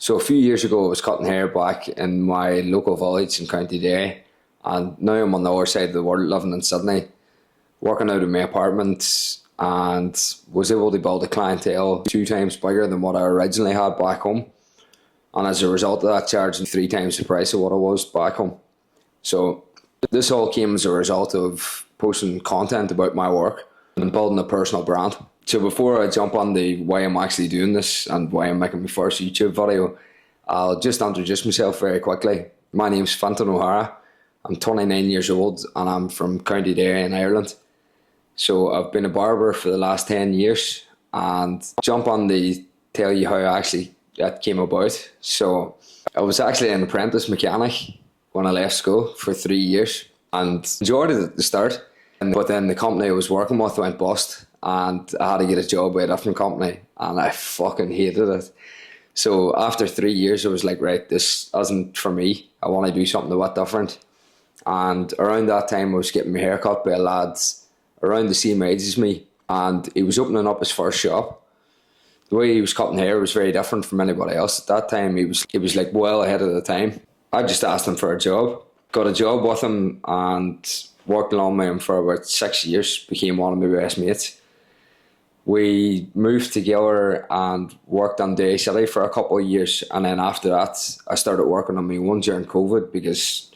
So a few years ago, I was cutting hair back in my local village in County Derry, and now I'm on the other side of the world, living in Sydney, working out of my apartment, and was able to build a clientele 2 times bigger than what I originally had back home. And as a result of that, charging 3 times the price of what I was back home. So this all came as a result of posting content about my work and building a personal brand. So before I jump on the why I'm actually doing this and why I'm making my first YouTube video, I'll just introduce myself very quickly. My name's Fintan O'Hara. I'm 29 years old and I'm from County Derry in Ireland. So I've been a barber for the last 10 years, and jump on to tell you how actually that came about. So I was actually an apprentice mechanic when I left school for 3 years and enjoyed it at the start. But then the company I was working with went bust and I had to get a job with a different company and I fucking hated it. So after 3 years I was like, right, this isn't for me. I want to do something a bit different. And around that time I was getting my hair cut by a lad around the same age as me, and he was opening up his first shop. The way he was cutting hair was very different from anybody else. At that time he was like well ahead of the time. I just asked him for a job. Got a job with him and worked along with him for about 6 years, became one of my best mates. We moved together and worked on Day City for a couple of years, and then after that I started working on my own during COVID because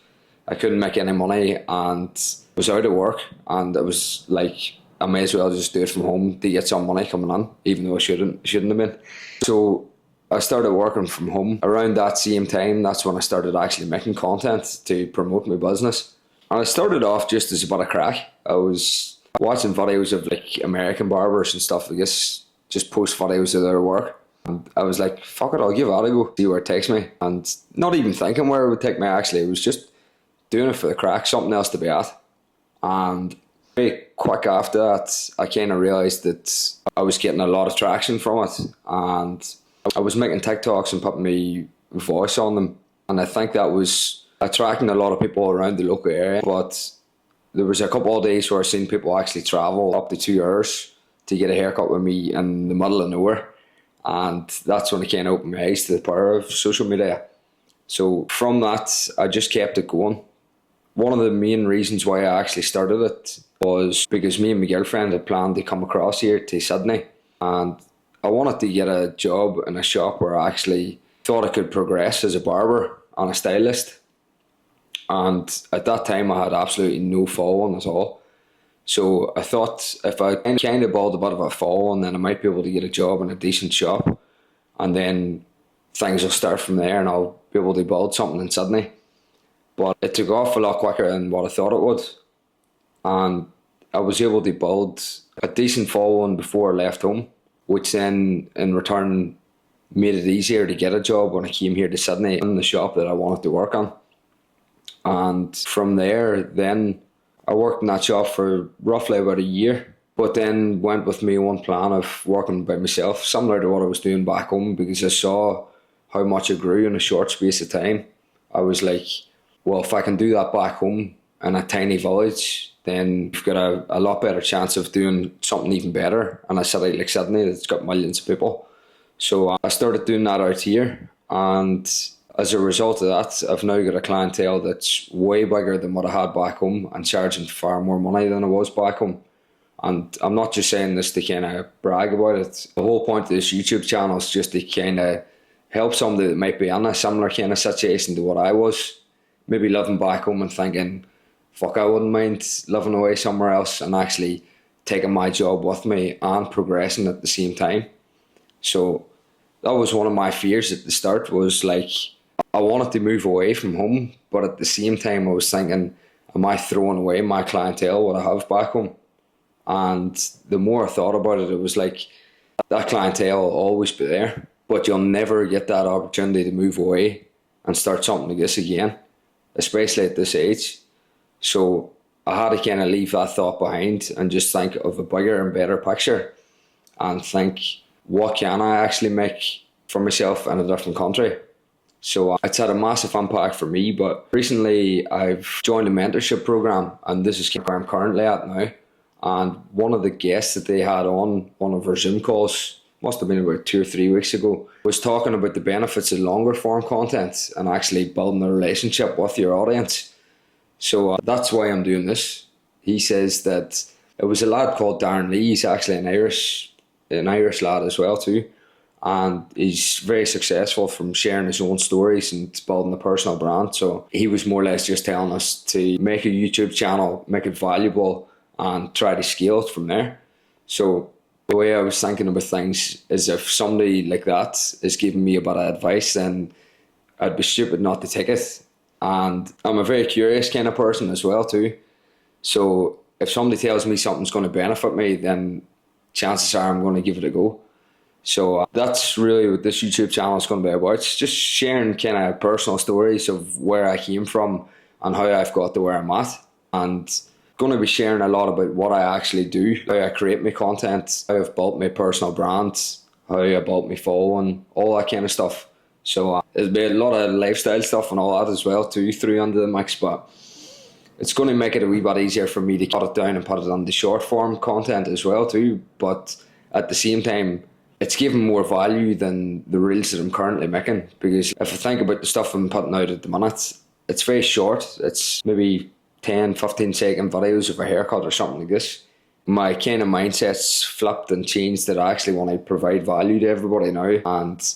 I couldn't make any money and was out of work, and it was like I may as well just do it from home to get some money coming in, even though I shouldn't have been. So I started working from home. Around that same time, that's when I started actually making content to promote my business. And I started off just as a bit of crack. I was watching videos of like American barbers and stuff like this, just post videos of their work. And I was like, fuck it, I'll give that a go, see where it takes me. And not even thinking where it would take me actually, it was just doing it for the crack, something else to be at. And very quick after that, I kind of realised that I was getting a lot of traction from it. And I was making TikToks and putting my voice on them. And I think that was attracting a lot of people around the local area. But there was a couple of days where I seen people actually travel up to 2 hours to get a haircut with me in the middle of nowhere. And that's when I kind of opened my eyes to the power of social media. So from that, I just kept it going. One of the main reasons why I actually started it was because me and my girlfriend had planned to come across here to Sydney, and I wanted to get a job in a shop where I actually thought I could progress as a barber and a stylist. And at that time I had absolutely no following at all. So I thought if I kind of build a bit of a following, then I might be able to get a job in a decent shop, and then things will start from there and I'll be able to build something in Sydney. But it took off a lot quicker than what I thought it would. And I was able to build a decent following before I left home, which then in return made it easier to get a job when I came here to Sydney in the shop that I wanted to work on. And from there, then I worked in that shop for roughly about a year, but then went with my own plan of working by myself, similar to what I was doing back home, because I saw how much I grew in a short space of time. I was like, well, if I can do that back home in a tiny village, then you've got a lot better chance of doing something even better in a city like Sydney that's got millions of people. So I started doing that out here, and as a result of that, I've now got a clientele that's way bigger than what I had back home and charging far more money than I was back home. And I'm not just saying this to kind of brag about it. The whole point of this YouTube channel is just to kind of help somebody that might be in a similar kind of situation to what I was. Maybe living back home and thinking, fuck, I wouldn't mind living away somewhere else, and actually taking my job with me and progressing at the same time. So that was one of my fears at the start, was like, I wanted to move away from home, but at the same time I was thinking, am I throwing away my clientele, what I have back home? And the more I thought about it, it was like, that clientele will always be there, but you'll never get that opportunity to move away and start something like this again, especially at this age. So I had to kind of leave that thought behind and just think of a bigger and better picture and think, what can I actually make for myself in a different country? So it's had a massive impact for me, but recently I've joined a mentorship program, and this is where I'm currently at now. And one of the guests that they had on one of our Zoom calls must have been about 2 or 3 weeks ago, was talking about the benefits of longer form content and actually building a relationship with your audience. So that's why I'm doing this. He says that it was a lad called Darren Lee. He's actually an Irish lad as well too, and he's very successful from sharing his own stories and building a personal brand. So he was more or less just telling us to make a YouTube channel, make it valuable, and try to scale it from there. So the way I was thinking about things is, if somebody like that is giving me a bit of advice, then I'd be stupid not to take it. And I'm a very curious kind of person as well too. So if somebody tells me something's going to benefit me, then chances are I'm going to give it a go. So that's really what this YouTube channel is going to be about. It's just sharing kind of personal stories of where I came from and how I've got to where I'm at. And going to be sharing a lot about what I actually do, how I create my content, how I've built my personal brand, how I built my following, all that kind of stuff. So there'll be a lot of lifestyle stuff and all that as well too through under the mix, but it's going to make it a wee bit easier for me to cut it down and put it on the short form content as well too. But at the same time, it's giving more value than the reels that I'm currently making, because if I think about the stuff I'm putting out at the minute, it's very short. It's maybe 10-15 second videos of a haircut or something like this. My kind of mindset's flipped and changed, that I actually want to provide value to everybody now and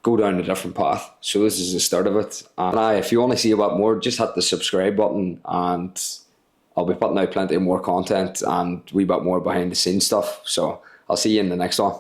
go down a different path. So this is the start of it. And if you want to see a bit more, just hit the subscribe button, and I'll be putting out plenty more content and a wee bit more behind the scenes stuff. So I'll see you in the next one.